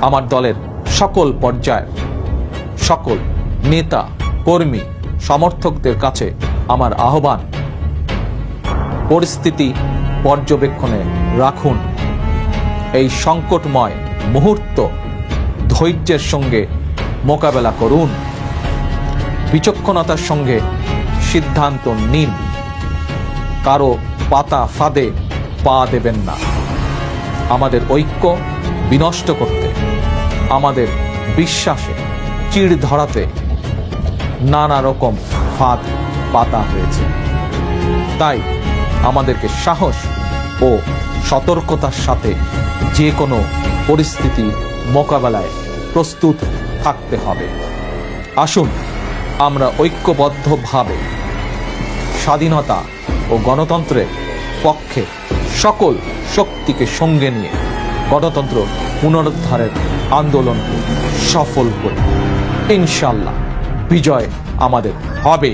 আমার দলের সকল পর্যায়ের সকল নেতা কর্মী সমর্থকদের কাছে আমার আহ্বান, পরিস্থিতি পর্যবেক্ষণে রাখুন। এই সংকটময় মুহূর্ত ধৈর্যের সঙ্গে মোকাবেলা করুন, বিচক্ষণতার সঙ্গে সিদ্ধান্ত নিন, কারো পাতা ফাঁদে পা দেবেন না। আমাদের ঐক্য বিনষ্ট করতে, আমাদের বিশ্বাসে চিড় ধরাতে নানা রকম ফাঁদ পাতা হয়েছে। তাই আমাদেরকে সাহস ও সতর্কতার সাথে যে কোনো পরিস্থিতি মোকাবেলায় প্রস্তুত থাকতে হবে। আসুন আমরা ঐক্যবদ্ধভাবে স্বাধীনতা ও গণতন্ত্রের পক্ষে সকল শক্তিকে সঙ্গে নিয়ে গণতন্ত্র পুনরুদ্ধারের আন্দোলনকে সফল করি। ইনশাআল্লাহ বিজয় আমাদের হবে।